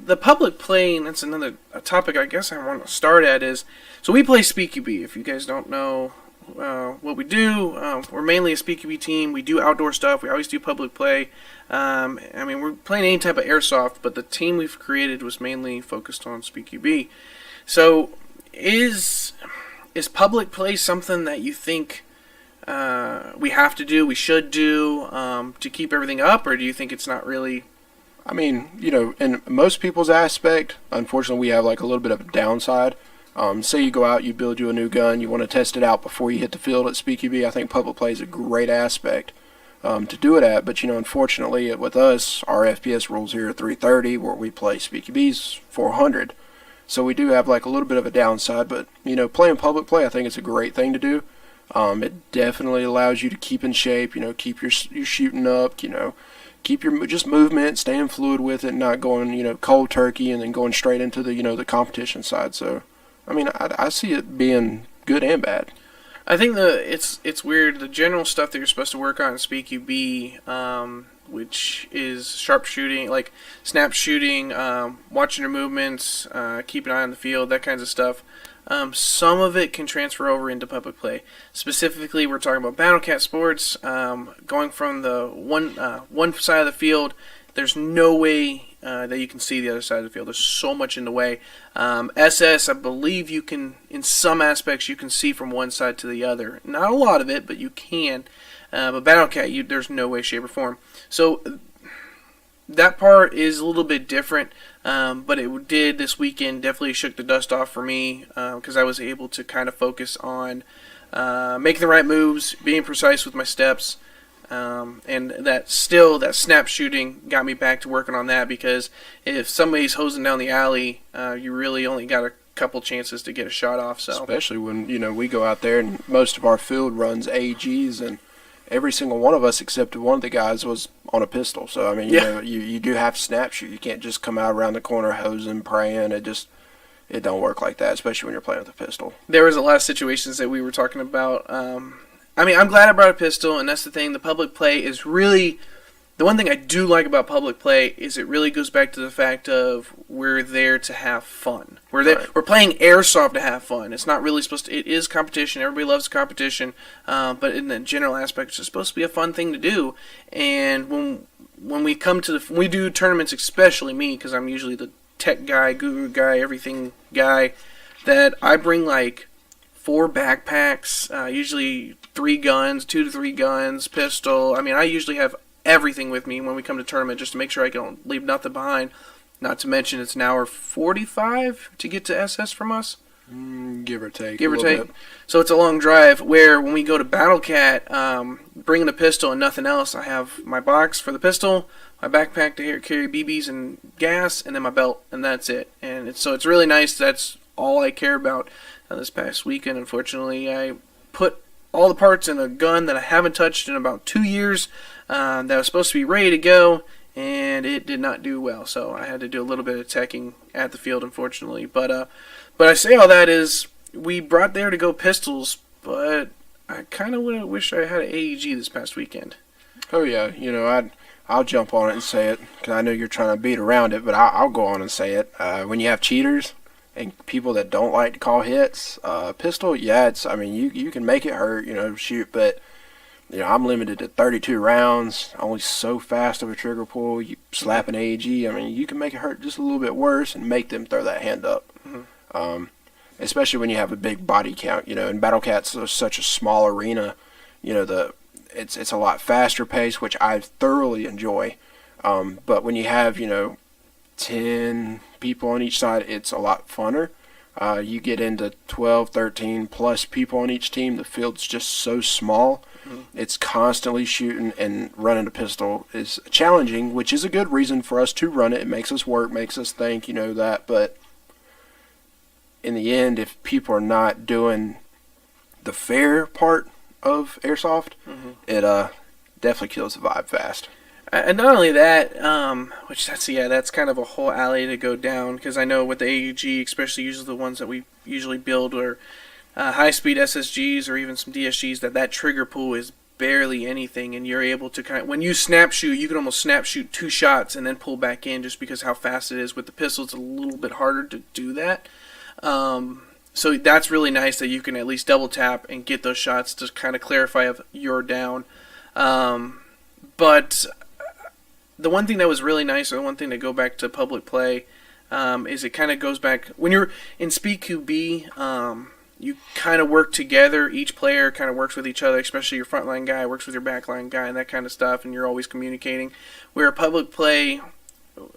The public play, and that's another topic I guess I want to start at is, so we play SpeedQB. If you guys don't know what we do, we're mainly a SpeedQB team. We do outdoor stuff. We always do public play. I mean, we're playing any type of airsoft, but the team we've created was mainly focused on SpeedQB. So is public play something that you think we have to do, we should do to keep everything up, or do you think it's not really? I mean, in most people's aspect, unfortunately, we have like a little bit of a downside. Say you go out, you build you a new gun, you want to test it out before you hit the field at SpeedQB. I think public play is a great aspect to do it at. But, unfortunately, with us, our FPS rules here are 330, where we play SpeedQB's 400. So we do have like a little bit of a downside. But, playing public play, I think it's a great thing to do. It definitely allows you to keep in shape, keep your shooting up, keep your just movement, staying fluid with it, not going, cold turkey and then going straight into the, the competition side. So, I mean, I see it being good and bad. I think it's weird. The general stuff that you're supposed to work on in SpeedQB, which is sharpshooting, like snap shooting, watching your movements, keep an eye on the field, that kinds of stuff. Some of it can transfer over into public play. Specifically, we're talking about BattleCat sports. Going from the one side of the field, there's no way that you can see the other side of the field. There's so much in the way. SS, I believe you can, in some aspects, you can see from one side to the other. Not a lot of it, but you can. But BattleCat, there's no way, shape, or form. So that part is a little bit different, but it did this weekend definitely shook the dust off for me because I was able to kind of focus on making the right moves, being precise with my steps. And that snap shooting got me back to working on that, because if somebody's hosing down the alley, you really only got a couple chances to get a shot off. So especially when we go out there and most of our field runs AGs, and every single one of us except one of the guys was on a pistol. So I mean, you do have to snap shoot. You can't just come out around the corner hosing, praying. It don't work like that, especially when you're playing with a pistol. There was a lot of situations that we were talking about. I mean, I'm glad I brought a pistol, and that's the thing. The public play is really, the one thing I do like about public play is it really goes back to the fact of we're there to have fun. We're there. Right. We're playing airsoft to have fun. It's not really supposed to. It is competition. Everybody loves competition, but in the general aspect, it's just supposed to be a fun thing to do. And when we come to when we do tournaments, especially me, because I'm usually the tech guy, guru guy, everything guy, that I bring like 4 backpacks, usually 3 guns, 2 to 3 guns, pistol. I mean, I usually have everything with me when we come to tournament just to make sure I don't leave nothing behind. Not to mention it's an hour 45 to get to SS from us. Give or take. Give or take. Bit. So it's a long drive, where when we go to BattleCat, bringing a pistol and nothing else, I have my box for the pistol, my backpack to carry BBs and gas, and then my belt, and that's it. And it's really nice. That's all I care about. This past weekend, unfortunately, I put all the parts in a gun that I haven't touched in about 2 years that was supposed to be ready to go, and it did not do well. So I had to do a little bit of teching at the field, unfortunately. But I say all that is we brought there to go pistols, but I kind of wish I had an AEG this past weekend. Oh, yeah. I'll jump on it and say it, because I know you're trying to beat around it, but I'll go on and say it. When you have cheaters and people that don't like to call hits, pistol, you can make it hurt, shoot, but, I'm limited to 32 rounds, only so fast of a trigger pull. You slap an AG, I mean, you can make it hurt just a little bit worse and make them throw that hand up. Mm-hmm. Especially when you have a big body count, and BattleCat's such a small arena, it's a lot faster pace, which I thoroughly enjoy. But when you have, 10 people on each side, it's a lot funner. You get into 12, 13 plus people on each team, the field's just so small. Mm-hmm. It's constantly shooting, and running a pistol is challenging, which is a good reason for us to run it. It makes us work, makes us think, that. But in the end, if people are not doing the fair part of airsoft, mm-hmm. it definitely kills the vibe fast. And not only that, that's kind of a whole alley to go down, because I know with the AUG, especially usually the ones that we usually build are high-speed SSGs or even some DSGs, that trigger pull is barely anything, and you're able to when you snap shoot, you can almost snap shoot 2 shots and then pull back in just because how fast it is. With the pistol, it's a little bit harder to do that. So that's really nice that you can at least double tap and get those shots to kind of clarify if you're down. But the one thing that was really nice, or the one thing to go back to public play, is it kind of goes back when you're in Speed QB. You kind of work together. Each player kind of works with each other, especially your frontline guy works with your backline guy and that kind of stuff, and you're always communicating. Where public play,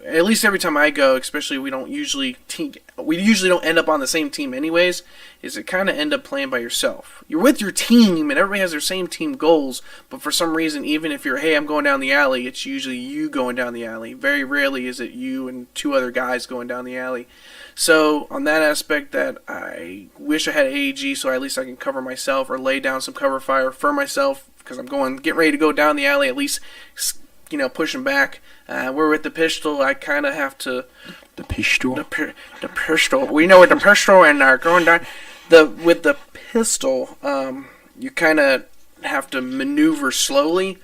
at least every time I go, especially we usually don't end up on the same team anyways, is it kind of end up playing by yourself. You're with your team and everybody has their same team goals, but for some reason, even if you're, hey, I'm going down the alley, it's usually you going down the alley. Very rarely is it you and 2 other guys going down the alley. So on that aspect, that I wish I had AEG so at least I can cover myself or lay down some cover fire for myself because I'm getting ready to go down the alley, at least pushing back. We're with the pistol. I kind of have to. The pistol. The pistol. We know with the pistol and going down. With the pistol, you kind of have to maneuver slowly,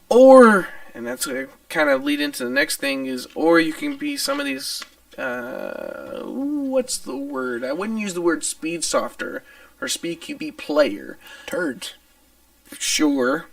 and that's kind of lead into the next thing or you can be some of these. What's the word? I wouldn't use the word speed softer or speed QB player. Turds. Sure.